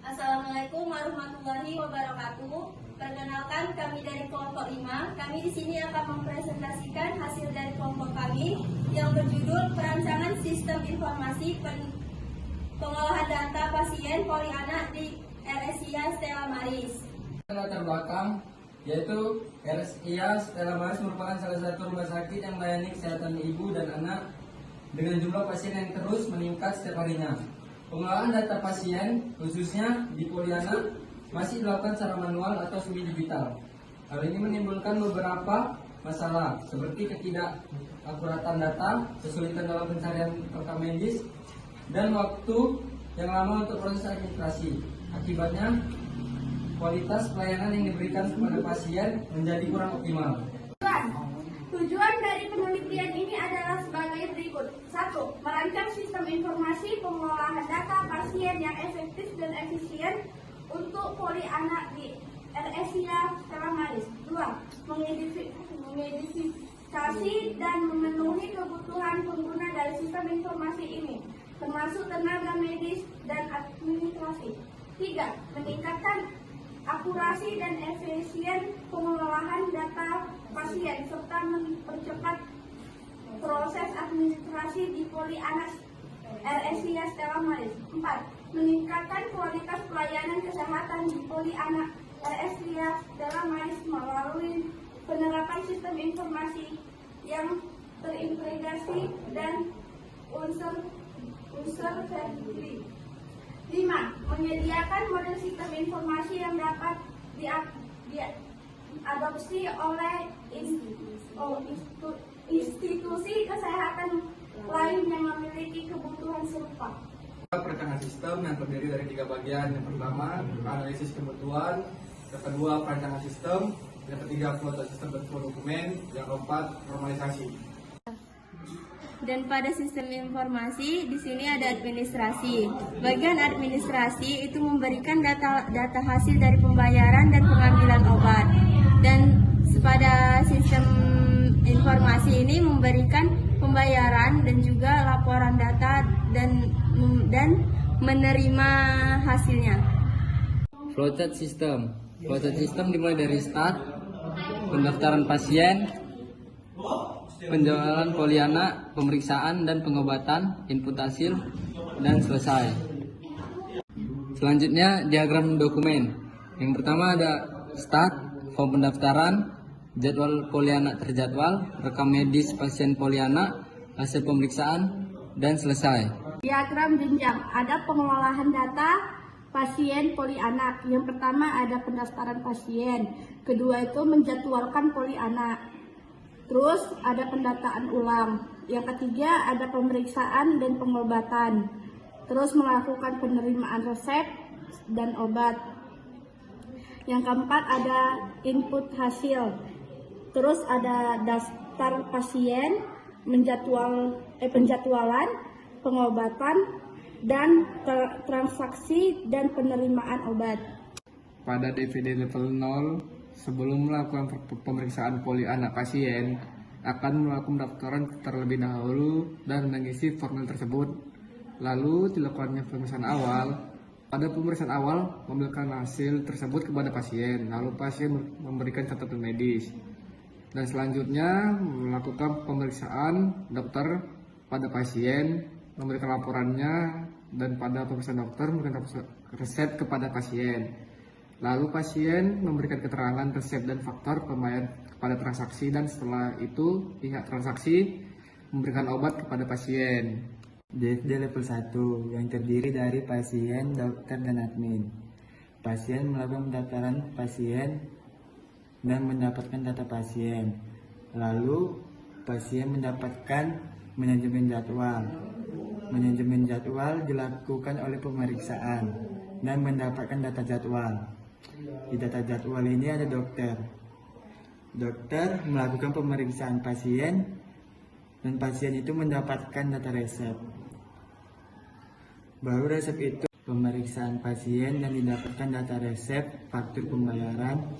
Assalamualaikum warahmatullahi wabarakatuh. Perkenalkan, kami dari kelompok 5. Kami di sini akan mempresentasikan hasil dari kelompok kami yang berjudul Perancangan Sistem Informasi Pengolahan Data Pasien Polianak di RSIA Stella Maris. Latar belakang yaitu RSIA Stella Maris merupakan salah satu rumah sakit yang melayani kesehatan ibu dan anak dengan jumlah pasien yang terus meningkat setiap harinya. Pengolahan data pasien, khususnya di Polianak, masih dilakukan secara manual atau semi-digital. Hal ini menimbulkan beberapa masalah, seperti ketidakakuratan data, kesulitan dalam pencarian rekam medis, dan waktu yang lama untuk proses administrasi. Akibatnya, kualitas pelayanan yang diberikan kepada pasien menjadi kurang optimal. Tujuan dari penelitian ini adalah sebagai berikut. 1. Merancang sistem informasi pengolahan data pasien yang efektif dan efisien untuk Polianak di RSIA Stella Maris. 2. Mengidentifikasi dan memenuhi kebutuhan pengguna dari sistem informasi ini, termasuk tenaga medis dan administrasi. 3. Meningkatkan akurasi dan efisien pengolahan data pasien serta mempercepat proses administrasi di Polianak RSIA Stella Maris. 4. Meningkatkan kualitas pelayanan kesehatan di Polianak RSIA Stella Maris melalui penerapan sistem informasi yang terintegrasi dan unsur friendly. 5. Menyediakan model sistem informasi yang dapat diadopsi oleh institusi kesehatan lain yang memiliki kebutuhan serupa. Perencanaan sistem yang terdiri dari 3 bagian. Yang pertama, analisis kebutuhan. Yang kedua, perencanaan sistem. Yang ketiga, kuota sistem dan dokumen. Yang keempat, normalisasi. Dan pada sistem informasi di sini ada administrasi. Bagian administrasi itu memberikan data hasil dari pembayaran dan pengambilan obat. Dan pada sistem informasi ini memberikan pembayaran dan juga laporan data dan menerima hasilnya. Flowchart system. Flowchart system dimulai dari start, pendaftaran pasien, penjualan Polianak, pemeriksaan dan pengobatan, input hasil, dan selesai. Selanjutnya diagram dokumen. Yang pertama ada start, form pendaftaran, jadwal Polianak terjadwal, rekam medis pasien Polianak, hasil pemeriksaan, dan selesai. Diagram jenjang, ada pengolahan data pasien Polianak. Yang pertama ada pendaftaran pasien, kedua itu menjadwalkan Polianak. Terus ada pendataan ulang. Yang ketiga ada pemeriksaan dan pengobatan. Terus melakukan penerimaan resep dan obat. Yang keempat ada input hasil. Terus ada daftar pasien, penjadwalan, pengobatan, dan transaksi dan penerimaan obat. Pada DVD level 0, sebelum melakukan pemeriksaan Polianak pasien, akan melakukan pendaftaran terlebih dahulu dan mengisi formulir tersebut. Lalu dilakukannya pemeriksaan awal. Pada pemeriksaan awal, memberikan hasil tersebut kepada pasien, lalu pasien memberikan catatan medis. Dan selanjutnya melakukan pemeriksaan dokter pada pasien, memberikan laporannya, dan pada pemeriksaan dokter memberikan resep kepada pasien. Lalu pasien memberikan keterangan resep dan faktor pembayaran kepada transaksi, dan setelah itu pihak transaksi memberikan obat kepada pasien. DFD level 1 yang terdiri dari pasien, dokter, dan admin. Pasien melakukan pendaftaran pasien dan mendapatkan data pasien. Lalu pasien mendapatkan manajemen jadwal. Manajemen jadwal dilakukan oleh pemeriksaan dan mendapatkan data jadwal. Di data jadwal ini ada dokter. Dokter melakukan pemeriksaan pasien dan pasien itu mendapatkan data resep. Baru resep itu pemeriksaan pasien dan didapatkan data resep, faktur pembayaran,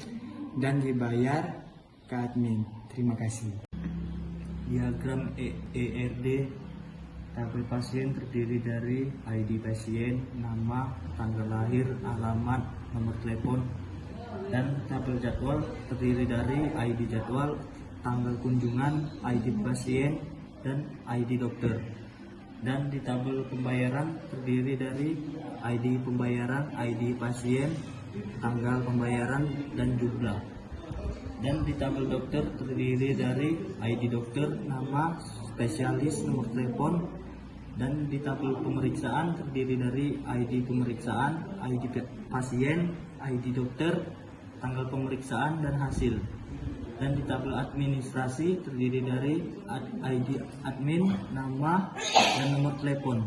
dan dibayar ke admin. Terima kasih. Diagram ERD Tabel pasien terdiri dari ID pasien, nama, tanggal lahir, alamat, nomor telepon. Dan tabel jadwal terdiri dari ID jadwal, tanggal kunjungan, ID pasien, dan ID dokter. Dan di tabel pembayaran terdiri dari ID pembayaran, ID pasien, tanggal pembayaran, dan jumlah. Dan di tabel dokter terdiri dari ID dokter, nama, spesialis, nomor telepon. Dan di tabel pemeriksaan terdiri dari ID pemeriksaan, ID pasien, ID dokter, tanggal pemeriksaan, dan hasil. Dan di tabel administrasi terdiri dari ID admin, nama, dan nomor telepon.